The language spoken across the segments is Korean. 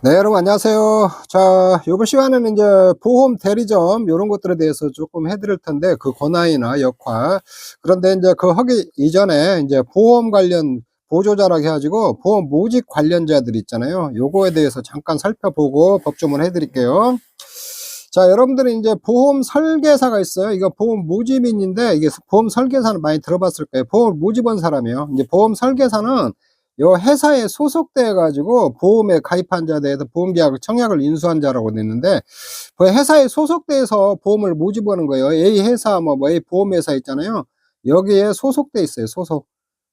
네, 여러분 안녕하세요. 자, 요번 시간에는 이제 보험 대리점 요런 것들에 대해서 조금 해드릴 텐데, 그 권한이나 역할. 그런데 이제 그 하기 이전에 이제 보험 관련 보조자라고 해가지고 보험 모집 관련자들 있잖아요. 요거에 대해서 잠깐 살펴보고 법조문 해드릴게요. 자, 여러분들이 이제 보험 설계사가 있어요. 이거 보험 모집인인데, 이게 보험 설계사는 많이 들어봤을 거예요. 보험 모집한 사람이요. 이제 보험 설계사는 요 회사에 소속돼 가지고 보험에 가입한 자에 대해서 보험계약 청약을 인수한 자라고 됐는데, 그 회사에 소속돼서 보험을 모집하는 거예요. A 회사 뭐 A 보험회사 있잖아요. 여기에 소속돼 있어요.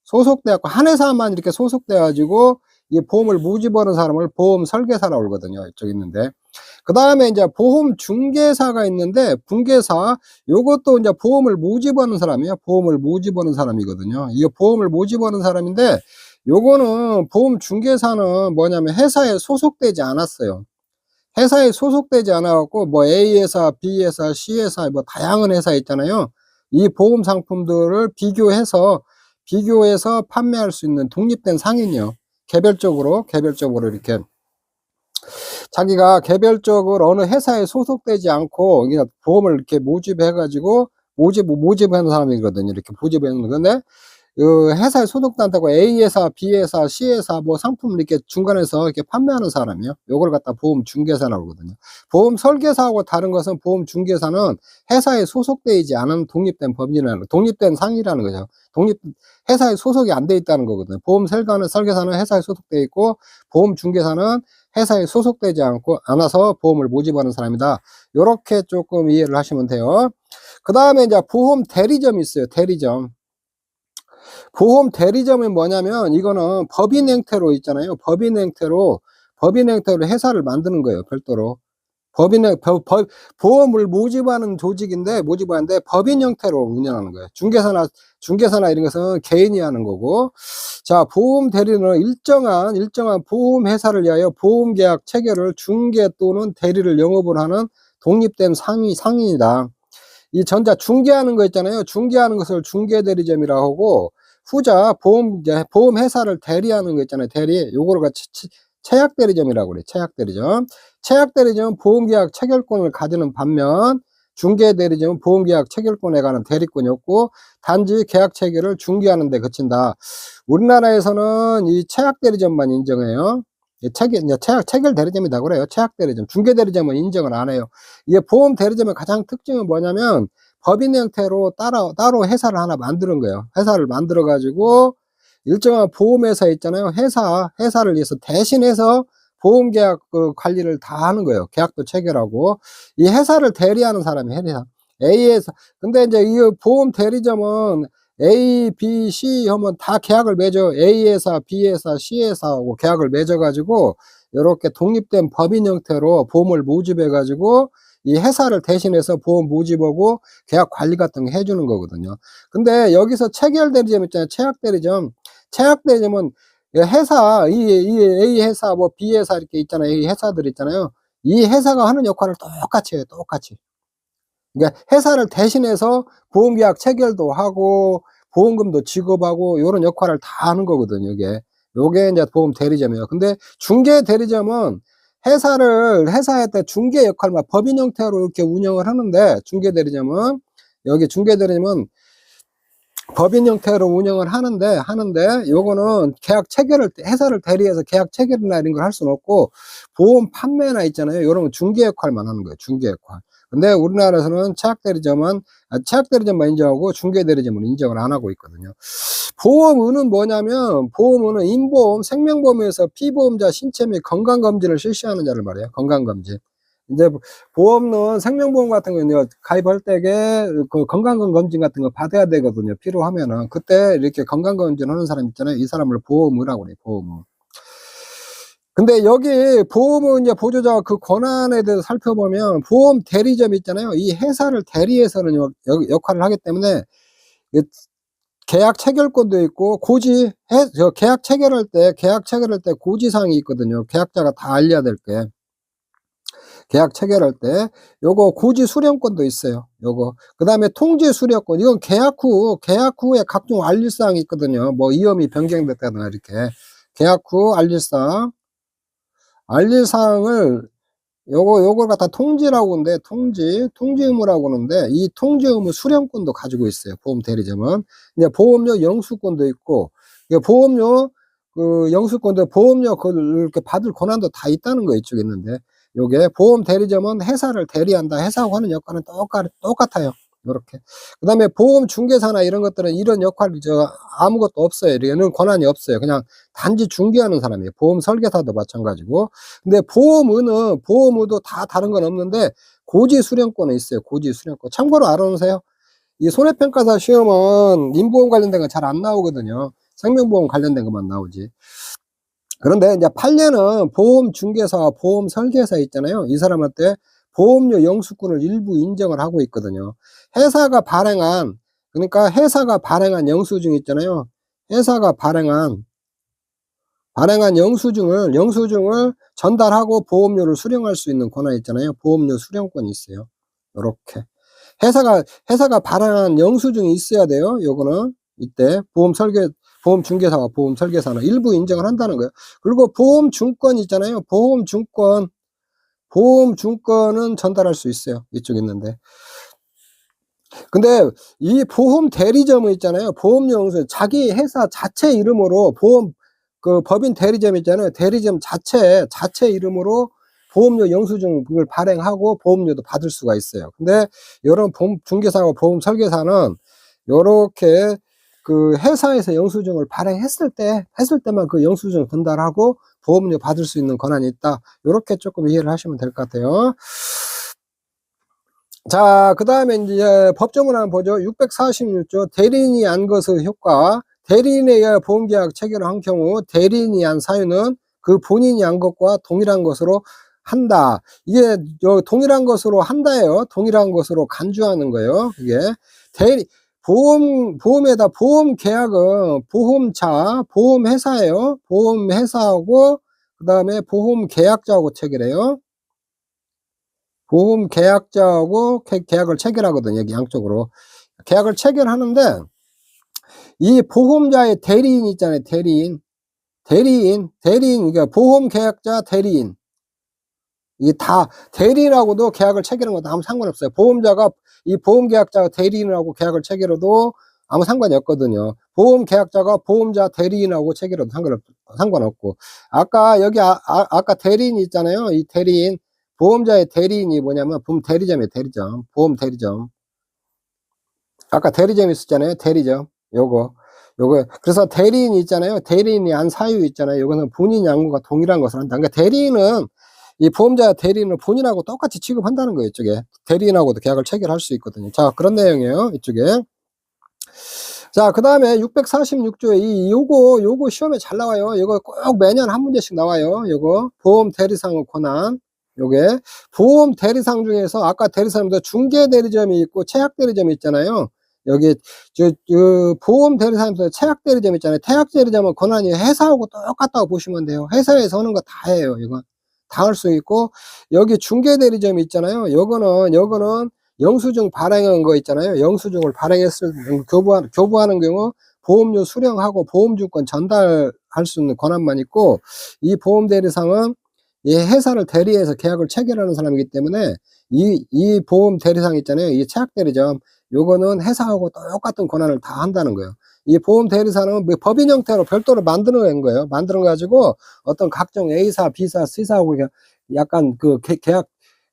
소속돼 갖고 한 회사만 이렇게 소속돼 가지고 이 보험을 모집하는 사람을 보험 설계사라고 그러거든요. 이쪽 있는데, 그 다음에 이제 보험 중개사가 있는데, 중개사 요것도 이제 보험을 모집하는 사람이에요. 보험을 모집하는 사람이거든요. 이거 보험을 모집하는 사람인데, 요거는 보험 중개사는 뭐냐면 회사에 소속되지 않았어요. 회사에 소속되지 않아 갖고 뭐 A 회사, B 회사, C 회사 뭐 다양한 회사 있잖아요. 이 보험 상품들을 비교해서 판매할 수 있는 독립된 상인이요. 개별적으로 이렇게 자기가 개별적으로 어느 회사에 소속되지 않고 그냥 보험을 이렇게 모집해 가지고 모집하는 사람이거든요. 이렇게 모집하는 건데, 그 회사에 소속도 않다고 A 회사, B 회사, C 회사 뭐 상품을 이렇게 중간에서 이렇게 판매하는 사람이요. 요걸 갖다 보험 중개사라고 하거든요. 보험 설계사하고 다른 것은, 보험 중개사는 회사에 소속되어 있지 않은 독립된 법인이라는, 독립된 상이라는 거죠. 회사에 소속이 안 돼 있다는 거거든요. 보험 설계사는 회사에 소속되어 있고, 보험 중개사는 회사에 소속되지 않아서 보험을 모집하는 사람이다. 요렇게 조금 이해를 하시면 돼요. 그 다음에 이제 보험 대리점이 있어요. 대리점. 보험 대리점이 뭐냐면, 이거는 법인 형태로 있잖아요. 법인 형태로 회사를 만드는 거예요. 별도로. 보험을 모집하는데 법인 형태로 운영하는 거예요. 중개사나 이런 것은 개인이 하는 거고. 자, 보험 대리는 일정한 보험 회사를 위하여 보험 계약 체결을 중개 또는 대리를 영업을 하는 독립된 상인이다. 이 전자 중개하는 거 있잖아요. 중개하는 것을 중개 대리점이라고 하고, 후자 보험 회사를 대리하는 거 있잖아요. 요거를 같이 체약 대리점이라고 그래. 체약 대리점은 보험 계약 체결권을 가지는 반면, 중개 대리점은 보험 계약 체결권에 관한 대리권이 없고 단지 계약 체결을 중개하는 데 그친다. 우리나라에서는 이 체약 대리점만 인정해요. 체결 대리점이라고 그래요. 체약 대리점. 중개 대리점은 인정을 안 해요. 이게 보험 대리점의 가장 특징은 뭐냐면, 법인 형태로 따로 회사를 하나 만드는 거예요. 회사를 만들어 가지고 일정한 보험회사 있잖아요. 회사를 위해서 대신해서 보험계약 그 관리를 다 하는 거예요. 계약도 체결하고. 이 회사를 대리하는 사람이 회사. A에서. 근데 이제 이 보험 대리점은 A, B, C 하면 다 계약을 맺어. A 회사, B 회사, C 회사하고 계약을 맺어 가지고 이렇게 독립된 법인 형태로 보험을 모집해 가지고 이 회사를 대신해서 보험 모집하고 계약 관리 같은 거 해주는 거거든요. 근데 여기서 체결 대리점 있잖아요. 체약 대리점은 이 A 회사, 뭐 B 회사 이렇게 있잖아요. 이 회사들 있잖아요. 이 회사가 하는 역할을 똑같이 해요. 똑같이. 그러니까 회사를 대신해서 보험계약 체결도 하고 보험금도 지급하고 요런 역할을 다 하는 거거든요. 요게 이제 보험 대리점이에요. 근데 중개 대리점은 회사에 때 중개 역할만 법인 형태로 이렇게 운영을 하는데, 중개 대리점은 법인 형태로 운영을 하는데 요거는 회사를 대리해서 계약 체결이나 이런 걸 할 수는 없고, 보험 판매나 있잖아요. 요런 중개 역할만 하는 거예요. 중개 역할. 근데 우리나라에서는 체약 대리점만 인정하고 중개 대리점은 인정을 안 하고 있거든요. 보험은은 뭐냐면, 보험은 인보험, 생명보험에서 피보험자 신체 및 건강검진을 실시하는 자를 말해요. 건강검진. 이제 보험은 생명보험 같은 경우는 가입할 때에 그 건강검진 같은 거 받아야 되거든요. 필요하면은. 그때 이렇게 건강검진 하는 사람 있잖아요. 이 사람을 보험이라고 그래요. 보험은. 근데 여기 보험은 이제 보조자 그 권한에 대해서 살펴보면, 보험 대리점 있잖아요. 이 회사를 대리해서는 역할을 하기 때문에 계약 체결권도 있고 계약 체결할 때 고지사항이 있거든요. 계약자가 다 알려야 될 게. 계약 체결할 때 요거 고지 수령권도 있어요. 그다음에 통지 수령권. 이건 계약 후에 각종 알릴 사항이 있거든요. 뭐 이험이 변경됐다거나 이렇게 계약 후 알릴 사항. 알릴 사항을 요걸 갖다 통지라고 하는데, 통지 의무라고 하는데, 이 통지 의무 수령권도 가지고 있어요, 보험 대리점은. 근데 보험료 영수권도 있고, 이게 보험료 영수권도 보험료 그걸 이렇게 받을 권한도 다 있다는 거 이쪽에 있는데, 요게 보험 대리점은 회사를 대리한다. 회사하고 하는 역할은 똑같아요. 요렇게. 그다음에 보험 중개사나 이런 것들은 이런 역할이 아무것도 없어요. 이런 권한이 없어요. 그냥 단지 중개하는 사람이에요. 보험 설계사도 마찬가지고. 근데 보험의도 다 다른 건 없는데 고지 수령권은 있어요. 고지 수령권. 참고로 알아놓으세요. 이 손해평가사 시험은 인보험 관련된 건 잘 안 나오거든요. 생명보험 관련된 것만 나오지. 그런데 이제 판례는 보험 중개사와 보험 설계사 있잖아요. 이 사람한테 보험료 영수권을 일부 인정을 하고 있거든요. 그러니까 회사가 발행한 영수증 있잖아요. 회사가 발행한 영수증을 전달하고 보험료를 수령할 수 있는 권한 있잖아요. 보험료 수령권이 있어요. 요렇게. 회사가 발행한 영수증이 있어야 돼요. 요거는 이때 보험 중개사와 보험 설계사는 일부 인정을 한다는 거예요. 그리고 보험 증권 있잖아요. 보험 증권은 전달할 수 있어요. 이쪽에 있는데. 근데 이 보험 대리점은 있잖아요. 보험료 영수 자기 회사 자체 이름으로 법인 대리점 있잖아요. 대리점 자체 이름으로 보험료 영수증 그걸 발행하고 보험료도 받을 수가 있어요. 근데 이런 보험 중개사와 보험 설계사는 요렇게 그 회사에서 영수증을 발행했을 때만 그 영수증 전달하고 보험료 받을 수 있는 권한이 있다. 요렇게 조금 이해를 하시면 될 것 같아요. 자, 그 다음에 이제 법조문 한번 보죠. 646조 대리인이 안 것의 효과. 대리인에 의해 보험계약 체결을 한 경우 대리인이 한 사유는 그 본인이 한 것과 동일한 것으로 한다. 이게 동일한 것으로 한다예요. 동일한 것으로 간주하는 거예요. 이게 보험에다 보험 계약은 보험회사예요. 보험회사하고 그 다음에 보험 계약자하고 체결해요. 보험 계약자하고 계약을 체결하거든요. 여기 양쪽으로. 계약을 체결하는데, 이 보험자의 대리인 있잖아요. 대리인. 그러니까 보험 계약자 대리인. 이게 다, 대리인하고도 계약을 체결하는 것도 아무 상관없어요. 보험자가, 이 보험 계약자가 대리인하고 계약을 체결해도 아무 상관이 없거든요. 보험 계약자가 보험자 대리인하고 체결해도 상관없고. 아까 대리인 있잖아요. 이 대리인. 보험자의 대리인이 뭐냐면 보험 대리점이에요. 보험 대리점. 아까 대리점 있었잖아요. 대리점. 요거 그래서 대리인이 있잖아요. 대리인이 한 사유 있잖아요. 요거는 본인이 한 것과 동일한 것을 한다. 그러니까 대리인은 이 보험자 대리인을 본인하고 똑같이 취급한다는 거예요. 이쪽에 대리인하고도 계약을 체결할 수 있거든요. 자, 그런 내용이에요. 이쪽에. 자, 그 다음에 646조에 요거 시험에 잘 나와요. 요거 꼭 매년 한 문제씩 나와요. 요거 보험 대리상의 권한. 요게 보험 대리상 중에서 아까 대리상도 중개 대리점이 있고 채약 대리점이 있잖아요. 여기 보험 대리상에서 채약 대리점 있잖아요. 채약 대리점은 권한이 회사하고 똑같다고 보시면 돼요. 회사에서 하는 거 다 해요. 이거 다 할 수 있고, 여기 중개 대리점이 있잖아요. 요거는 영수증 발행한 거 있잖아요. 영수증을 교부하는 경우 보험료 수령하고 보험증권 전달할 수 있는 권한만 있고, 이 보험 대리상은 이 회사를 대리해서 계약을 체결하는 사람이기 때문에 이 보험 대리상 있잖아요. 이 채약 대리점, 요거는 회사하고 똑같은 권한을 다 한다는 거예요. 이 보험 대리사는 법인 형태로 별도로 만들어낸 거예요. 만들어가지고 어떤 각종 A사, B사, C사하고 약간 계약,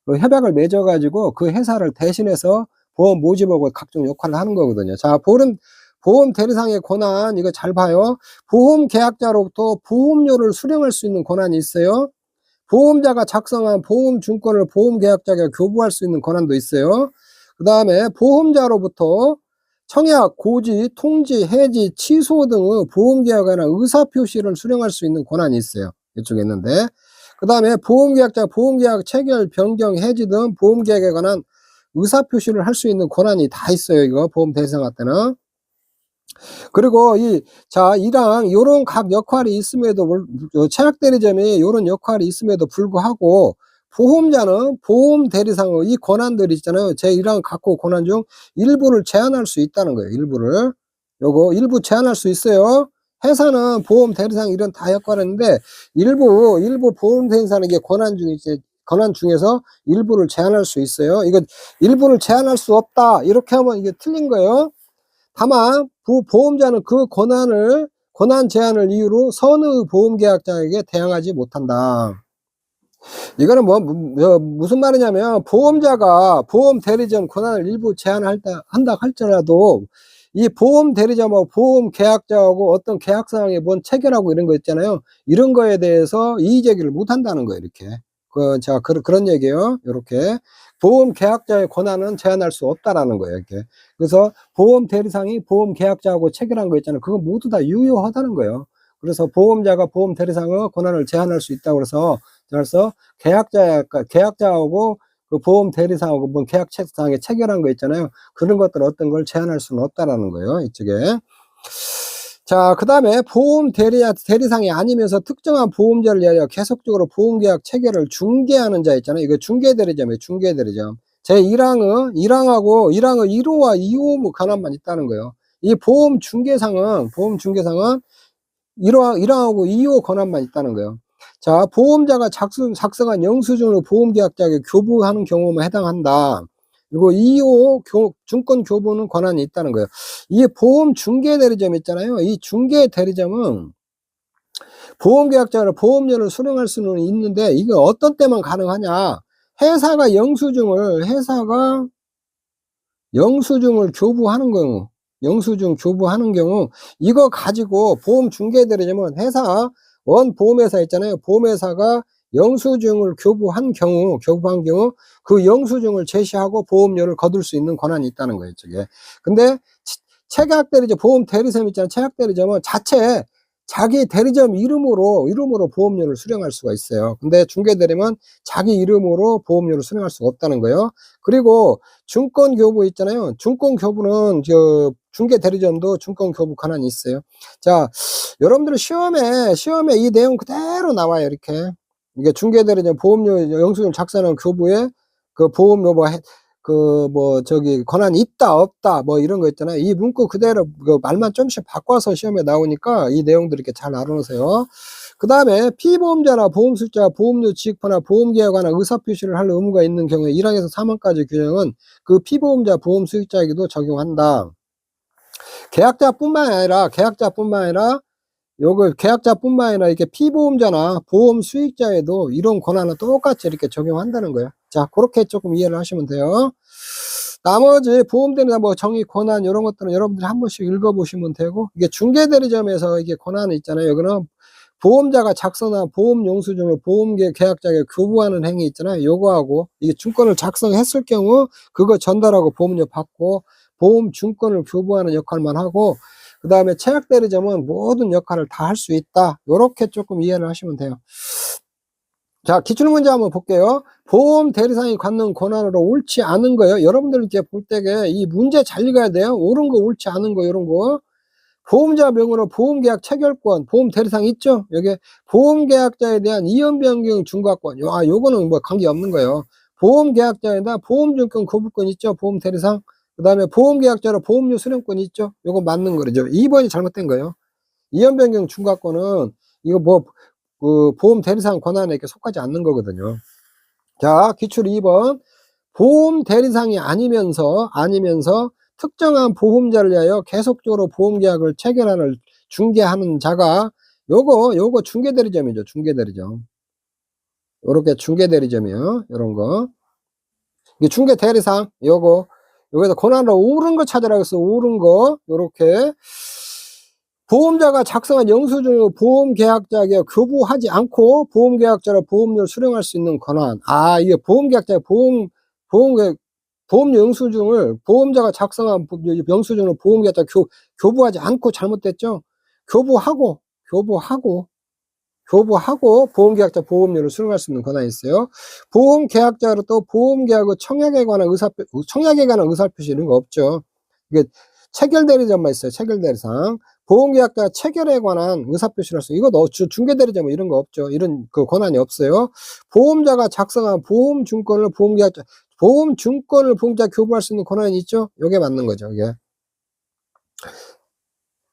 협약을 맺어가지고 그 회사를 대신해서 보험 모집하고 각종 역할을 하는 거거든요. 자, 보험 대리상의 권한, 이거 잘 봐요. 보험 계약자로부터 보험료를 수령할 수 있는 권한이 있어요. 보험자가 작성한 보험증권을 보험계약자가 교부할 수 있는 권한도 있어요. 그 다음에 보험자로부터 청약, 고지, 통지, 해지, 취소 등의 보험계약에 관한 의사표시를 수령할 수 있는 권한이 있어요. 이쪽에 있는데. 그 다음에 보험계약자, 보험계약 체결, 변경, 해지 등 보험계약에 관한 의사표시를 할 수 있는 권한이 다 있어요. 이거 보험 대리상한테는. 그리고 이랑 요런 각 역할이 있음에도 채약 대리점이 요런 역할이 있음에도 불구하고 보험자는 보험 대리상의 이 권한들이 있잖아요. 제1항 갖고 권한 중 일부를 제한할 수 있다는 거예요. 일부 제한할 수 있어요. 회사는 보험 대리상 이런 다 역할을 했는데 일부 보험 대리사는 이게 권한 중에서 일부를 제한할 수 있어요. 이거 일부를 제한할 수 없다 이렇게 하면 이게 틀린 거예요. 다만 보험자는 그 권한 제한을 이유로 선의 보험계약자에게 대항하지 못한다. 이거는 무슨 말이냐면 보험자가 보험 대리점 권한을 일부 한다 할지라도 이 보험 대리점하고 보험 계약자하고 어떤 계약사항에 뭔 체결하고 이런 거 있잖아요. 이런 거에 대해서 이의 제기를 못 한다는 거예요, 이렇게. 자, 그런 얘기예요. 이렇게. 보험 계약자의 권한은 제한할 수 없다라는 거예요, 이렇게. 그래서 보험 대리상이 보험 계약자하고 체결한 거 있잖아요. 그거 모두 다 유효하다는 거예요. 그래서 보험자가 보험 대리상의 권한을 제한할 수 있다고 그래서 계약자하고 그 보험 대리사하고 뭔 계약상에 체결한 거 있잖아요. 그런 것들 어떤 걸 제한할 수는 없다라는 거예요, 이쪽에. 자, 그 다음에 보험 대리상이 아니면서 특정한 보험자를 위하여 계속적으로 보험계약 체결을 중개하는 자 있잖아요. 이거 중개대리점이에요, 중개대리점. 제 1항의 1호와 2호 권한만 있다는 거예요. 이 보험 중개상은 1항하고 2호 권한만 있다는 거예요. 자, 보험자가 작성한 영수증으로 보험계약자에게 교부하는 경우만 해당한다. 그리고 2호 증권 교부는 권한이 있다는 거예요. 이 보험 중개 대리점 있잖아요. 이 중개 대리점은 보험계약자로 보험료를 수령할 수는 있는데 이게 어떤 때만 가능하냐? 회사가 영수증을 교부하는 경우 이거 가지고 보험 중개 대리점은 보험회사 있잖아요. 보험회사가 영수증을 교부한 경우 그 영수증을 제시하고 보험료를 거둘 수 있는 권한이 있다는 거예요, 저게. 근데 체약 대리점, 보험 대리점 있잖아요. 체약 대리점은 자기 대리점 이름으로 보험료를 수령할 수가 있어요. 근데 중개 대리점은 자기 이름으로 보험료를 수령할 수가 없다는 거예요. 그리고 증권 교부 있잖아요. 증권 교부는 중개 대리점도 증권 교부 권한이 있어요. 자, 여러분들 시험에 이 내용 그대로 나와요, 이렇게. 이게 중개 대리점 보험료 영수증 작성하는 교부에 그 보험료 권한이 있다 없다 뭐 이런 거 있잖아요. 이 문구 그대로 말만 좀씩 바꿔서 시험에 나오니까 이 내용들 이렇게 잘 알아놓으세요. 그 다음에 피보험자나 보험수익자가 보험료 지급하나 보험계약에 관한 의사표시를 할 의무가 있는 경우에 1항에서 3항까지 규정은 그 피보험자 보험수익자에게도 적용한다. 계약자뿐만 아니라 이렇게 피보험자나 보험 수익자에도 이런 권한을 똑같이 이렇게 적용한다는 거예요. 자, 그렇게 조금 이해를 하시면 돼요. 나머지 보험대리나 정의 권한 이런 것들은 여러분들이 한 번씩 읽어보시면 되고, 이게 중개대리점에서 이게 권한이 있잖아요. 여기는 보험자가 작성한 보험 영수증을 계약자에게 교부하는 행위 있잖아요. 요거하고 이게 증권을 작성했을 경우 그거 전달하고 보험료 받고 보험 증권을 교부하는 역할만 하고, 그 다음에 체약 대리점은 모든 역할을 다 할 수 있다. 요렇게 조금 이해를 하시면 돼요. 자, 기출문제 한번 볼게요. 보험 대리상이 갖는 권한으로 옳지 않은 거예요. 여러분들 이렇게 볼 때에 이 문제 잘 읽어야 돼요. 옳은 거, 옳지 않은 거, 이런 거. 보험자 명의로 보험계약 체결권, 보험 대리상 있죠? 여기 보험계약자에 대한 이연 변경 중과권. 요거는 관계 없는 거예요. 보험계약자에다 보험증권 거부권 있죠? 보험 대리상. 그 다음에 보험계약자로 보험료 수령권 있죠? 요거 맞는 거죠. 2번이 잘못된 거예요. 이연 변경 중과권은 이거 보험 대리상 권한에 이렇게 속하지 않는 거거든요. 자, 기출 2번. 보험 대리상이 아니면서 특정한 보험자를 위하여 계속적으로 보험계약을 체결하는 중개하는 자가 요거 중개대리점이죠. 중개대리점. 요렇게 중개대리점이요. 요런 거. 이게 중개대리상 여기서 권한으로 옳은 거 찾으라고 했어. 옳은 거. 요렇게. 보험자가 작성한 영수증을 보험계약자에게 교부하지 않고 보험계약자로 보험료를 수령할 수 있는 권한. 이게 보험계약자의 보험료 영수증을 보험자가 작성한 영수증을 보험계약자 교부하지 않고 잘못됐죠. 교부하고 보험계약자 보험료를 수령할 수 있는 권한이 있어요. 보험계약자로 또 보험계약의 청약에 관한 의사표시 이런 거 없죠. 이게 체결대리점만 있어요. 체결대리상. 보험계약자 체결에 관한 의사표시를 할 수, 이거 중개대리점 이런 거 없죠. 이런 권한이 없어요. 보험자가 작성한 보험증권을 보험자 교부할 수 있는 권한이 있죠. 요게 맞는 거죠. 이게.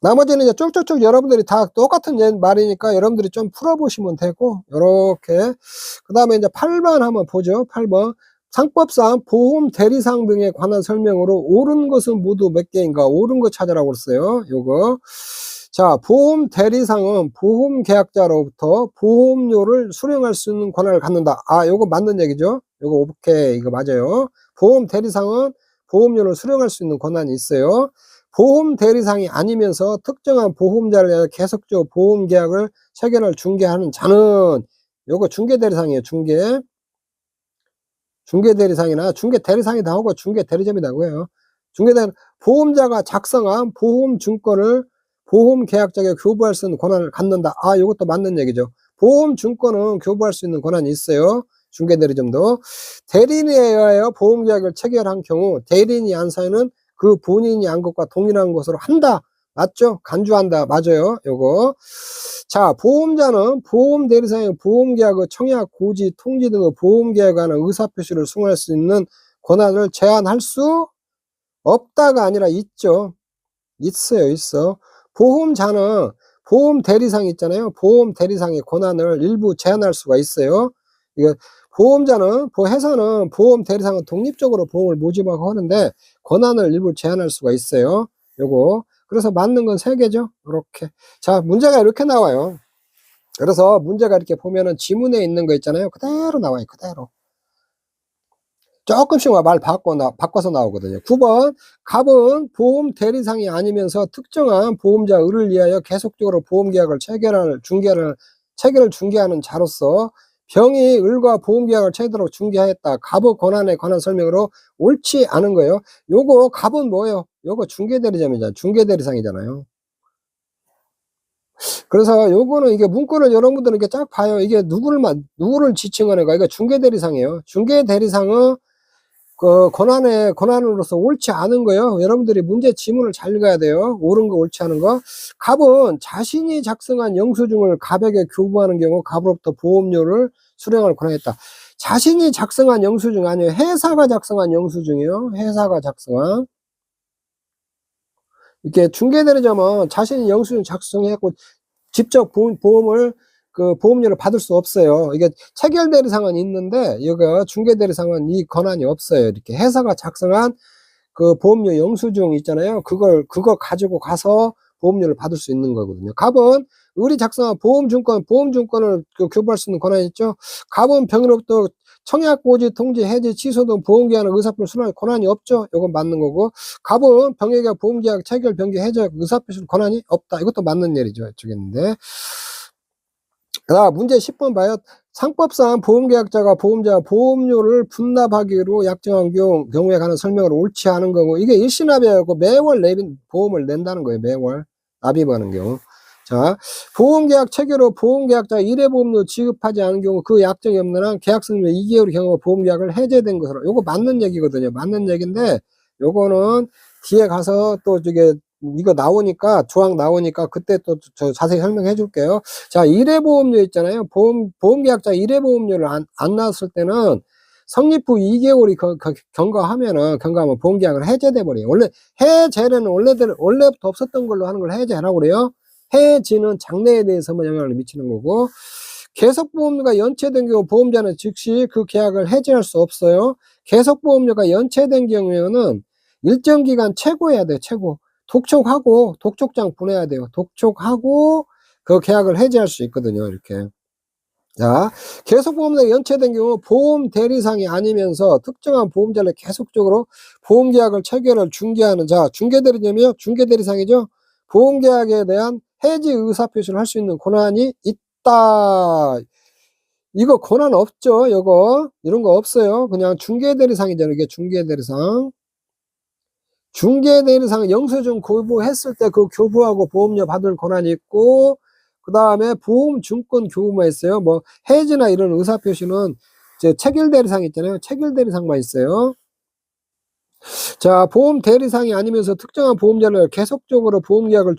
나머지는 이제 쭉쭉쭉 여러분들이 다 똑같은 말이니까 여러분들이 좀 풀어보시면 되고, 요렇게. 그 다음에 이제 8번 한번 보죠. 8번. 상법상 보험 대리상 등에 관한 설명으로 옳은 것은 모두 몇 개인가? 옳은 거 찾으라고 그랬어요. 요거. 자, 보험 대리상은 보험 계약자로부터 보험료를 수령할 수 있는 권한을 갖는다. 아, 요거 맞는 얘기죠. 요거 오케이. 이거 맞아요. 보험 대리상은 보험료를 수령할 수 있는 권한이 있어요. 보험 대리상이 아니면서 특정한 보험자를 위해 계속적으로 보험 계약을 체결할 중개하는 자는, 요거 중개 대리상이에요. 중개 대리상이나 중개 대리상이다 하고 중개 대리점이라고 해요. 보험자가 작성한 보험 증권을 보험 계약자에게 교부할 수 있는 권한을 갖는다. 아, 요것도 맞는 얘기죠. 보험 증권은 교부할 수 있는 권한이 있어요. 중개 대리점도. 대리인에 의하여 보험 계약을 체결한 경우 대리인이 한 사유는 그 본인이 한 것과 동일한 것으로 한다. 맞죠? 간주한다. 맞아요. 요거. 자, 보험자는 보험 대리상의 보험 계약의 청약, 고지, 통지 등의 보험 계약에 관한 의사 표시를 수행할 수 있는 권한을 제한할 수 없다가 아니라 있죠. 있어. 보험자는 보험 대리상 있잖아요. 보험 대리상의 권한을 일부 제한할 수가 있어요. 이거 보험자는, 회사는 보험 대리상은 독립적으로 보험을 모집하고 하는데 권한을 일부 제한할 수가 있어요. 요거. 그래서 맞는 건 3개죠. 이렇게. 자, 문제가 이렇게 나와요. 그래서 문제가 이렇게 보면은 지문에 있는 거 있잖아요. 그대로 나와요. 그대로. 조금씩 말 바꿔서 나오거든요. 9번. 갑은 보험 대리상이 아니면서 특정한 보험자 을을 위하여 계속적으로 보험 계약을 체결을 중개하는 자로서 병이 을과 보험 계약을 체결하도록 중개하였다. 갑의 권한에 관한 설명으로 옳지 않은 거예요. 요거 갑은 뭐예요? 요거 중개대리점이잖아요. 중개대리상이잖아요. 그래서 요거는 이게 문구를 여러분들은 이렇게 쫙 봐요. 이게 누구를 지칭하는가? 이거 중개대리상이에요. 중개대리상은 그 권한으로서 옳지 않은 거요. 여러분들이 문제 지문을 잘 읽어야 돼요. 옳은 거, 옳지 않은 거. 갑은 자신이 작성한 영수증을 갑에게 교부하는 경우 갑으로부터 보험료를 수령할 권한이 있다. 자신이 작성한 영수증 아니에요. 회사가 작성한 영수증이요. 회사가 작성한. 이렇게 중개대리점은 자신이 영수증 작성해갖고 직접 보험료를 받을 수 없어요. 이게 체결대리상은 있는데, 여기가 중개대리상은 이 권한이 없어요. 이렇게 회사가 작성한 그 보험료 영수증 있잖아요. 그거 가지고 가서 보험료를 받을 수 있는 거거든요. 갑은 을이 작성한 보험증권을 교부할 수 있는 권한이 있죠. 갑은 병으로부터 청약, 고지, 통지, 해지, 취소 등 보험계약의 의사표를 수령할 권한이 없죠. 이건 맞는 거고. 갑은 병에게 보험계약 체결, 변경, 해지 의사표시 권한이 없다. 이것도 맞는 얘기죠. 이쪽에 있는데. 문제 10번 봐요. 상법상 보험계약자가 보험료를 분납하기로 약정한 경우에 관한 설명을 옳지 않은 경우, 이게 일시납이하고 매월 보험을 낸다는 거예요. 매월 납입하는 경우. 자, 보험계약 체결 후 보험계약자가 1회 보험료 지급하지 않은 경우 그 약정이 없는 한 계약 승인 2개월의 경우 보험계약을 해제된 것으로. 요거 맞는 얘기거든요. 맞는 얘기인데 요거는 뒤에 가서 또 이거 나오니까, 조항 나오니까 그때 또 저 자세히 설명해 줄게요. 자, 1회 보험료 있잖아요. 보험계약자 1회 보험료를 안 나왔을 때는 성립 후 2개월이 경과하면 보험계약을 해제돼 버려요. 원래 해제는 원래부터 없었던 걸로 하는 걸 해제하라고 그래요. 해지는 장래에 대해서만 영향을 미치는 거고, 계속보험료가 연체된 경우 보험자는 즉시 그 계약을 해지할 수 없어요. 계속보험료가 연체된 경우에는 일정 기간 최고해야 돼요. 최고. 독촉장 보내야 돼요. 독촉하고 그 계약을 해지할 수 있거든요. 이렇게. 자, 계속보험료가 연체된 경우 보험 대리상이 아니면서 특정한 보험자를 계속적으로 보험계약을 체결을 중개하는 자, 중개대리점이요. 중개대리상이죠. 보험계약에 대한 해지 의사표시를 할 수 있는 권한이 있다. 이거 권한 없죠. 이런 거 없어요. 그냥 중개대리상이잖아요. 이게 중개대리상. 중개대리상은 영수증 교부했을 때 그 교부하고 보험료 받을 권한이 있고, 그 다음에 보험증권 교부만 있어요. 뭐 해지나 이런 의사표시는 체결대리상 있잖아요. 체결대리상만 있어요. 자, 보험대리상이 아니면서 특정한 보험자를 계속적으로 보험계약을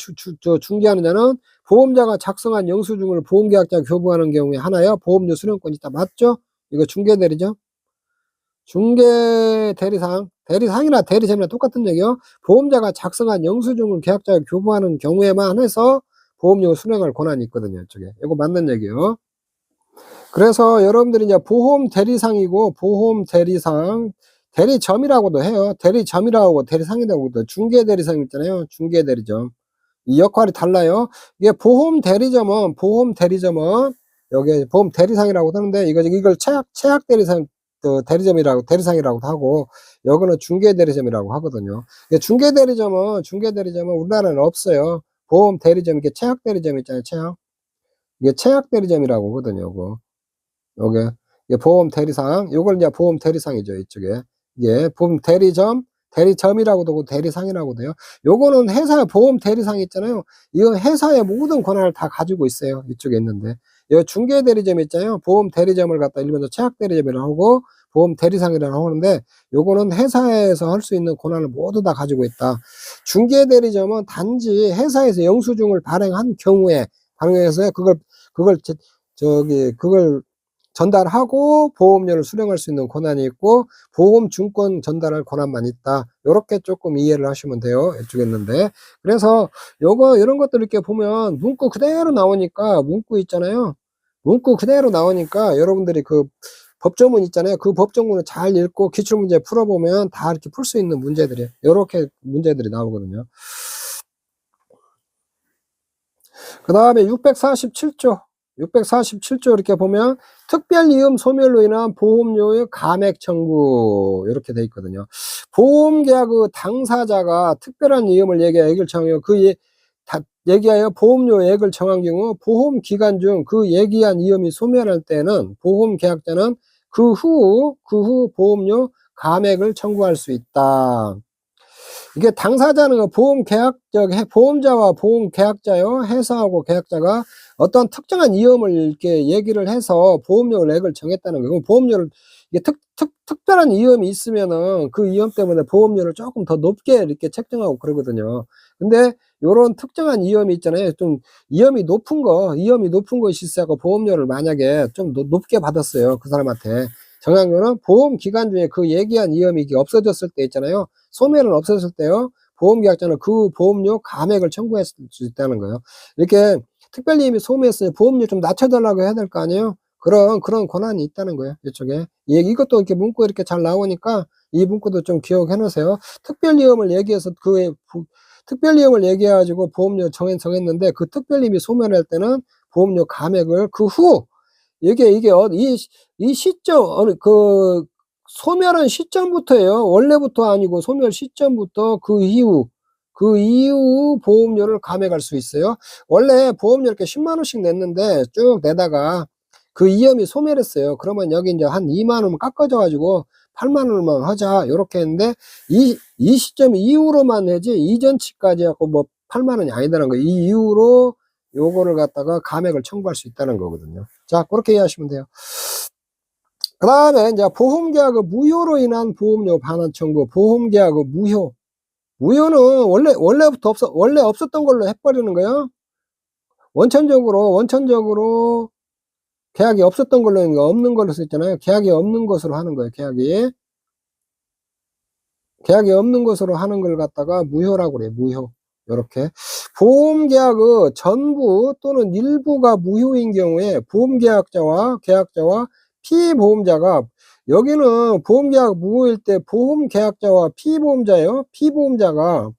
중개하는 자는 보험자가 작성한 영수증을 보험계약자가 교부하는 경우에 하나요. 보험료 수령권이 있다. 맞죠? 이거 중개대리죠. 중개대리상 대리상이나 대리점이나 똑같은 얘기요. 보험자가 작성한 영수증을 계약자가 교부하는 경우에만 해서 보험료 수령할 권한이 있거든요. 이쪽에. 이거 맞는 얘기요. 그래서 여러분들이 이제 보험 대리상이고 보험 대리상, 대리점이라고도 해요. 대리점이라고 하고 대리상이라고 하고 중개 대리상 있잖아요. 중개 대리점. 이 역할이 달라요. 이게 보험 대리점은 여기 보험 대리상이라고 하는데 이걸 최악 대리상 대리점이라고 대리상이라고도 하고 여기는 중개 대리점이라고 하거든요. 중개 대리점은 우리나라는 없어요. 보험 대리점 이게 최악 대리점 있잖아요. 이게 최악 대리점이라고 하거든요. 요게 이게 보험 대리상, 요걸 이제 보험 대리상이죠. 이쪽에 이게 보험 대리점, 대리점이라고도 하고 대리상이라고도 해요. 요거는 회사 보험 대리상 있잖아요. 이건 회사의 모든 권한을 다 가지고 있어요. 이쪽에 있는데 요 중개 대리점 있잖아요. 보험 대리점을 갖다 일본도 최악 대리점이라고 하고 보험 대리상이라고 하는데 요거는 회사에서 할 수 있는 권한을 모두 다 가지고 있다. 중개 대리점은 단지 회사에서 영수증을 발행한 경우에 그걸 전달하고 보험료를 수령할 수 있는 권한이 있고 보험증권 전달할 권한만 있다. 요렇게 조금 이해를 하시면 돼요. 이쪽에 있는데. 그래서 이런 것들 이렇게 보면 문구 그대로 나오니까 문구 있잖아요. 문구 그대로 나오니까 여러분들이 그 법조문 있잖아요. 그 법조문을 잘 읽고 기출문제 풀어보면 다 이렇게 풀 수 있는 문제들이에요. 요렇게 문제들이 나오거든요. 그 다음에 647조 이렇게 보면 특별이음 소멸로 인한 보험료의 감액 청구 이렇게 돼 있거든요. 보험계약 당사자가 특별한 이음을 얘기하여 보험료액을 정한 경우 보험기간 중 그 얘기한 이음이 소멸할 때는 보험계약자는 그 후 보험료 감액을 청구할 수 있다. 이게 당사자는 보험자와 보험계약자요. 회사하고 계약자가 어떤 특정한 이음을 이렇게 얘기를 해서 보험료액을 정했다는 거예요. 이게 특별한 이음이 있으면은 그 이음 때문에 보험료를 조금 더 높게 이렇게 책정하고 그러거든요. 근데 요런 특정한 이음이 있잖아요. 좀 이음이 높은 것이 있어서 보험료를 만약에 좀 높게 받았어요. 그 사람한테. 정한 거는 보험 기간 중에 그 얘기한 이음이 없어졌을 때 있잖아요. 소멸은 없어졌을 때요. 보험계약자는 그 보험료 감액을 청구할 수 있다는 거예요. 이렇게 특별이임이 소멸했으니 보험료 좀 낮춰달라고 해야 될 거 아니에요. 그런 권한이 있다는 거예요. 이쪽에. 이것도 이렇게 문구 이렇게 잘 나오니까 이 문구도 좀 기억해 놓으세요. 특별이임을 얘기해서 특별이임을 얘기해가지고 보험료 정했는데 그 특별이임이 소멸할 때는 보험료 감액을 그 후 이 시점 소멸한 시점부터예요. 원래부터 아니고 소멸 시점부터 그 이후 보험료를 감액할 수 있어요. 원래 보험료 이렇게 10만 원씩 냈는데 쭉 내다가 그 이음이 소멸했어요. 그러면 여기 이제 한 2만 원 깎아져 가지고 8만 원만 하자 요렇게 했는데 이 시점 이후로만 내지 이전치까지 하고 뭐 8만 원이 아니다는 거예요. 이 이후로 요거를 갖다가 감액을 청구할 수 있다는 거거든요. 자, 그렇게 이해하시면 돼요. 그 다음에 이제 보험계약의 무효로 인한 보험료 반환 청구, 보험계약의 무효는 원래 없었던 걸로 해버리는 거예요. 원천적으로 계약이 없었던 걸로 없는 걸로 썼잖아요. 계약이 없는 것으로 하는 거예요. 계약이 없는 것으로 하는 걸 갖다가 무효라고 그래요. 무효. 요렇게 보험계약의 전부 또는 일부가 무효인 경우에 보험계약자와 계약자와 피보험자가 여기는 보험계약 무효일 때 보험계약자와 피보험자예요. 피보험자가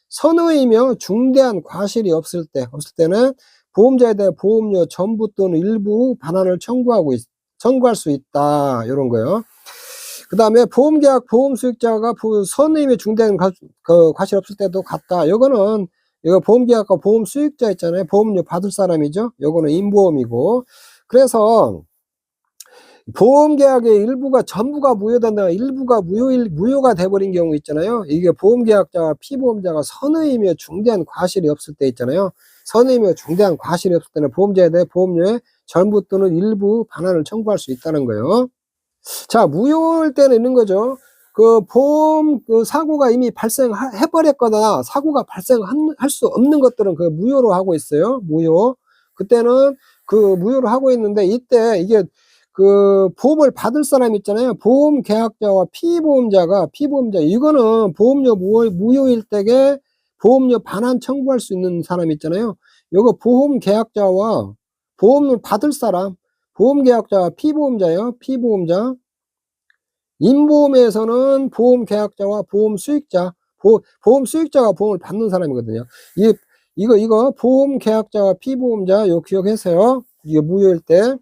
선의이며 중대한 과실이 없을 때는 보험자에 대한 보험료 전부 또는 일부 반환을 청구할 수 있다. 이런 거예요. 그 다음에 보험계약 보험수익자가 선의임에 중대한 과실 없을 때도 같다. 이거 보험계약과 보험수익자 있잖아요. 보험료 받을 사람이죠. 이거는 임보험이고. 그래서 보험계약의 전부가 무효된다. 일부가 무효가 돼버린 경우 있잖아요. 이게 보험계약자와 피보험자가 선의이며 중대한 과실이 없을 때 있잖아요. 선의이며 중대한 과실이 없을 때는 보험자에 대해 보험료의 전부 또는 일부 반환을 청구할 수 있다는 거예요. 자, 무효일 때는 있는 거죠. 사고가 이미 발생해버렸거나 사고가 발생할 수 없는 것들은 무효로 하고 있어요. 무효. 그때는 무효로 하고 있는데 이때 이게 그 보험을 받을 사람 있잖아요. 보험 계약자와 피보험자 이거는 보험료 무효일 때에 보험료 반환 청구할 수 있는 사람 있잖아요. 요거 보험 계약자와 보험을 받을 사람, 보험 계약자와 피보험자예요. 피보험자. 임보험에서는 보험 계약자와 보험 수익자, 보험 수익자가 보험을 받는 사람이거든요. 이거 보험 계약자와 피보험자 요 기억하세요. 이게 무효일 때.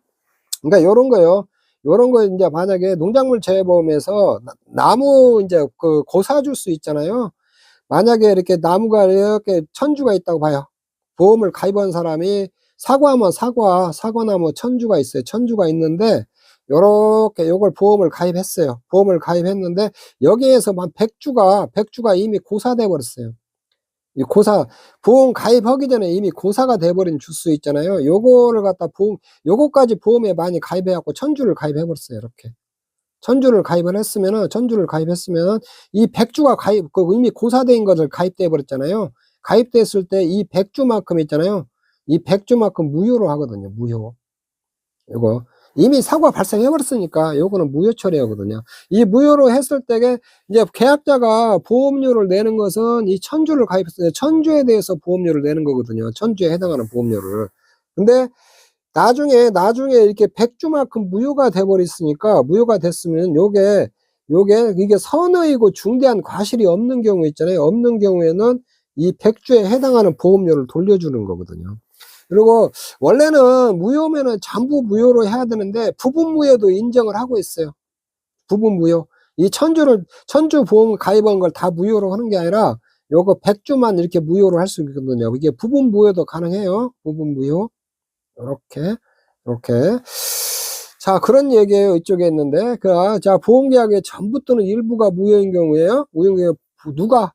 그러니까 요런 거요. 요런 거 이제 만약에 농작물 재해보험에서 나무 이제 그 고사 줄 수 있잖아요. 만약에 이렇게 나무가 이렇게 1000주가 있다고 봐요. 보험을 가입한 사람이 사과하면 사과나무 1000주가 있어요. 1000주가 있는데 요렇게 요걸 보험을 가입했어요. 보험을 가입했는데 여기에서만 100주가 이미 고사돼 버렸어요. 이 보험 가입하기 전에 이미 고사가 돼버린 주수 있잖아요. 요거를 갖다 요거까지 보험에 많이 가입해갖고 1000주를 가입해버렸어요. 이렇게. 1000주를 가입했으면은 이 100주가 이미 고사된 것을 가입돼 버렸잖아요. 가입됐을 때 이 100주만큼 있잖아요. 이 100주만큼 무효로 하거든요. 무효. 요거. 이미 사고가 발생해 버렸으니까 요거는 무효 처리하거든요. 이 무효로 했을 때에 이제 계약자가 보험료를 내는 것은 이 1000주를 가입했어요. 1000주에 대해서 보험료를 내는 거거든요. 1000주에 해당하는 보험료를. 근데 나중에 이렇게 100주만큼 무효가 돼 버렸으니까 무효가 됐으면 이게 선의이고 중대한 과실이 없는 경우 있잖아요. 없는 경우에는 이 100주에 해당하는 보험료를 돌려주는 거거든요. 그리고 원래는 무효면은 전부 무효로 해야 되는데 부분 무효도 인정을 하고 있어요. 부분 무효. 이 1000주 보험 가입한 걸 다 무효로 하는 게 아니라 요거 100주만 이렇게 무효로 할 수 있거든요. 이게 부분 무효도 가능해요. 부분 무효. 요렇게. 자, 그런 얘기예요. 이쪽에 있는데. 자, 보험계약의 전부 또는 일부가 무효인 경우에요. 누가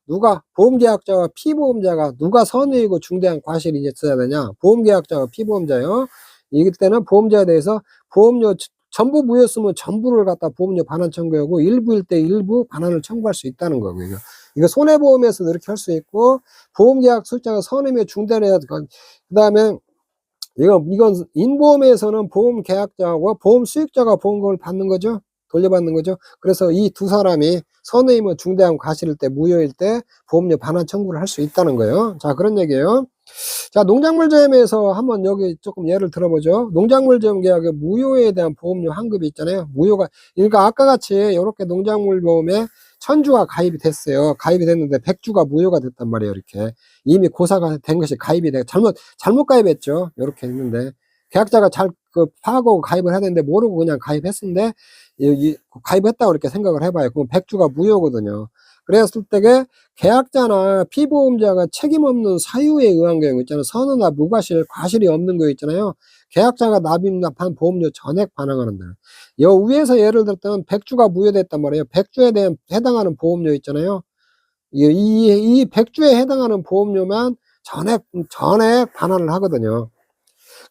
보험계약자와 피보험자가 누가 선의이고 중대한 과실이 있어야 되냐? 보험계약자와 피보험자요. 이럴 때는 보험자에 대해서 보험료 전부 무효였으면 전부를 갖다 보험료 반환 청구하고 일부일 때 일부 반환을 청구할 수 있다는 거고요. 이거 손해보험에서도 이렇게 할 수 있고 보험계약 수익자가 선의며 중단해야 그다음에 이건 인보험에서는 보험 계약자하고 보험 수익자가 보험금을 받는 거죠. 돌려받는 거죠. 그래서 이 두 사람이 선의이면 중대한 과실일 때 무효일 때 보험료 반환 청구를 할 수 있다는 거예요. 자, 그런 얘기예요. 자, 농작물자임에서 한번 여기 조금 예를 들어보죠. 농작물자임 계약의 무효에 대한 보험료 환급이 있잖아요. 그러니까 아까 같이 이렇게 농작물보험에 1000주가 가입이 됐어요. 가입이 됐는데 100주가 무효가 됐단 말이에요. 이렇게 이미 고사가 된 것이 가입이 돼 잘못 가입했죠. 이렇게 했는데 계약자가 파악하고 가입을 해야 되는데 모르고 그냥 가입했는데 가입했다고 이렇게 생각을 해봐요. 그럼 100주가 무효거든요. 그랬을 때에 계약자나 피보험자가 책임 없는 사유에 의한 경우 있잖아요. 선의나 무과실, 과실이 없는 거 있잖아요. 계약자가 납입납한 보험료 전액 반환하는다. 요 위에서 예를 들었다면 100주가 무효됐단 말이에요. 100주에 대한 해당하는 보험료 있잖아요. 이 100주에 해당하는 보험료만 전액 반환을 하거든요.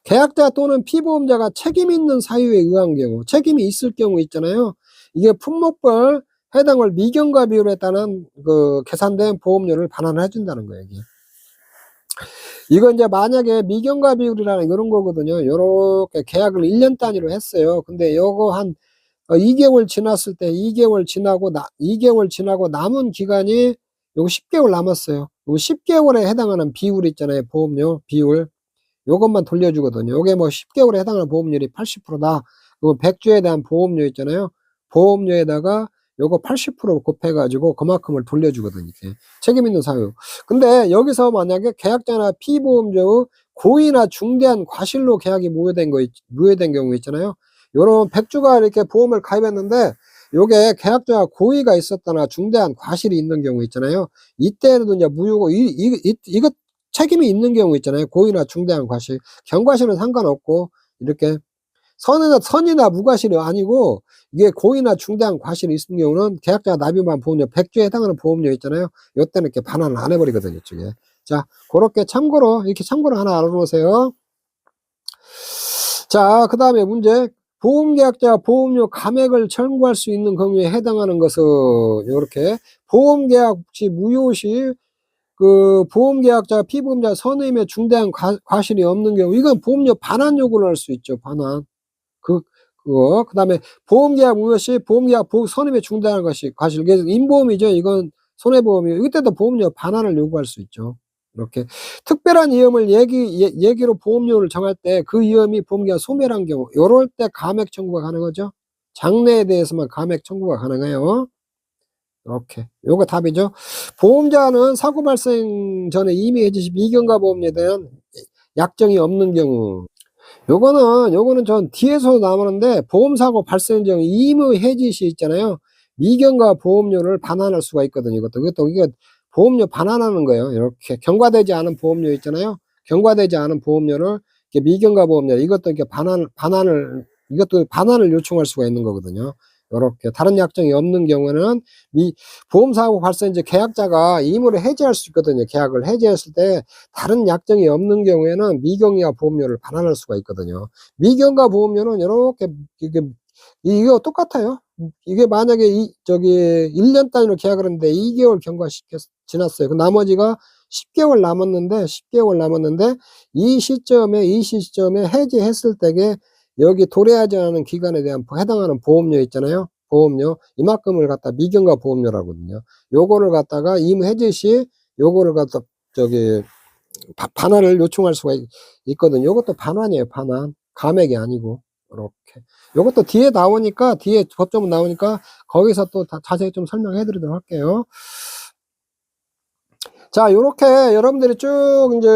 계약자 또는 피보험자가 책임 있는 사유에 의한 경우, 책임이 있을 경우 있잖아요. 이게 품목별 해당을 미경과 비율에 따른 계산된 보험료를 반환을 해준다는 거예요. 이거 이제 만약에 미경과 비율이라는 이런 거거든요. 요렇게 계약을 1년 단위로 했어요. 근데 요거 한 2개월 지났을 때 2개월 지나고 남은 기간이 요거 10개월 남았어요. 요 10개월에 해당하는 비율 있잖아요. 보험료 비율. 요것만 돌려주거든요. 요게 뭐 10개월에 해당하는 보험료율이 80%다. 그럼 100주에 대한 보험료 있잖아요. 보험료에다가 요거 80% 곱해가지고 그만큼을 돌려주거든요. 이렇게. 책임 있는 사유. 근데 여기서 만약에 계약자나 피보험자의 고의나 중대한 과실로 계약이 무효된 경우 있잖아요. 요런 100주가 이렇게 보험을 가입했는데 요게 계약자가 고의가 있었거나 중대한 과실이 있는 경우 있잖아요. 이때는 이제 무효고 이거 책임이 있는 경우 있잖아요. 고의나 중대한 과실. 경과실은 상관없고 이렇게 선이나 무과실이 아니고 이게 고의나 중대한 과실이 있는 경우는 계약자가 납입한 보험료 100주에 해당하는 보험료 있잖아요. 요때는 이렇게 반환을 안 해버리거든요. 이쪽에. 자, 그렇게 참고로 하나 알아놓으세요. 자, 그 다음에 문제. 보험계약자가 보험료 감액을 청구할 수 있는 경우에 해당하는 것은 이렇게 보험계약 시 무효 시 보험계약자, 피보험자 선의임에 중대한 과실이 없는 경우, 이건 보험료 반환 요구를 할 수 있죠, 반환. 그거. 그 다음에 보험계약 무효 시 보험계약 보호 선임에 중단하는 것이 과실. 그래서 인보험이죠. 이건 손해보험이에요. 이때도 보험료 반환을 요구할 수 있죠. 이렇게 특별한 위험을 얘기로 보험료를 정할 때 그 위험이 보험계약 소멸한 경우, 요럴 때 감액 청구가 가능하죠. 장래에 대해서만 감액 청구가 가능해요. 이렇게 요거 답이죠. 보험자는 사고 발생 전에 이미 해주신 미경과 보험료에 대한 약정이 없는 경우, 요거는 전 뒤에서 나오는데 보험사고 발생 전 의무 해지 시 있잖아요. 미경과 보험료를 반환할 수가 있거든요. 이것도 이게 보험료 반환하는 거예요. 이렇게 경과되지 않은 보험료 있잖아요. 경과되지 않은 보험료를 이렇게 미경과 보험료, 이것도 이렇게 이것도 반환을 요청할 수가 있는 거거든요. 요렇게 다른 약정이 없는 경우에는 보험사고 발생 전 계약자가 의무를 해지할 수 있거든요. 계약을 해지했을 때 다른 약정이 없는 경우에는 미경과 보험료를 반환할 수가 있거든요. 미경과 보험료는 이렇게 이거 똑같아요. 이게 만약에 1년 단위로 계약을 했는데 2개월 지났어요. 그 나머지가 10개월 남았는데 이 시점에 해지했을 때에 여기 도래하지 않은 기간에 대한 해당하는 보험료 있잖아요. 보험료 이만큼을 갖다 미경과 보험료라고 하거든요. 요거를 갖다가 의무 해지 시 요거를 갖다 반환을 요청할 수가 있거든요. 요것도 반환이에요. 반환. 감액이 아니고. 이렇게. 요것도 뒤에 법조문 나오니까 거기서 또 자세히 좀 설명해 드리도록 할게요. 자, 요렇게 여러분들이 쭉 이제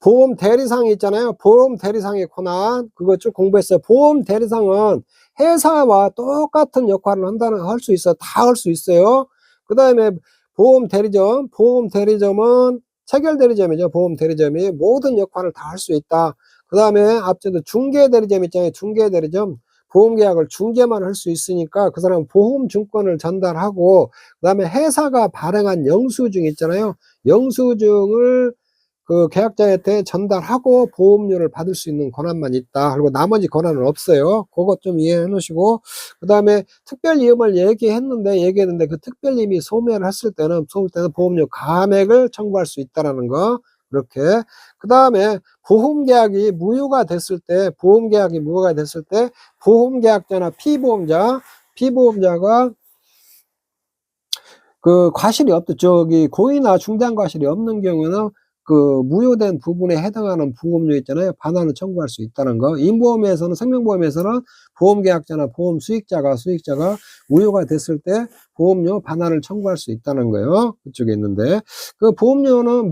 보험 대리상이 있잖아요. 보험 대리상의 권한, 그거 쭉 공부했어요. 보험 대리상은 회사와 똑같은 역할을 할 수 있어요. 다 할 수 있어요. 그 다음에 보험 대리점은 체결 대리점이죠. 보험 대리점이 모든 역할을 다 할 수 있다. 그 다음에 앞전에 중개 대리점 있잖아요. 중개 대리점. 보험 계약을 중개만 할 수 있으니까 그 사람은 보험 증권을 전달하고, 그 다음에 회사가 발행한 영수증 있잖아요. 영수증을 그 계약자한테 전달하고 보험료를 받을 수 있는 권한만 있다. 그리고 나머지 권한은 없어요. 그것 좀 이해해 놓으시고, 그 다음에 특별 위험을 얘기했는데 그 특별 위험이 소멸을 했을 때는 보험료 감액을 청구할 수 있다라는 거. 그렇게. 그 다음에 보험계약이 무효가 됐을 때, 보험계약자나 피보험자가 그 과실이 고의나 중대한 과실이 없는 경우는 그 무효된 부분에 해당하는 보험료 있잖아요. 반환을 청구할 수 있다는 거. 생명보험에서는 보험계약자나 보험 수익자가 무효가 됐을 때 보험료 반환을 청구할 수 있다는 거예요. 그쪽에 있는데, 그 무효는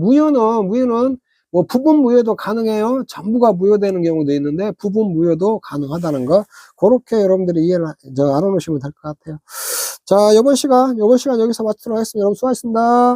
뭐 부분 무효도 가능해요. 전부가 무효되는 경우도 있는데 부분 무효도 가능하다는 거. 그렇게 여러분들이 알아놓으시면 될 것 같아요. 자, 요번 시간 여기서 마치도록 하겠습니다. 여러분 수고하셨습니다.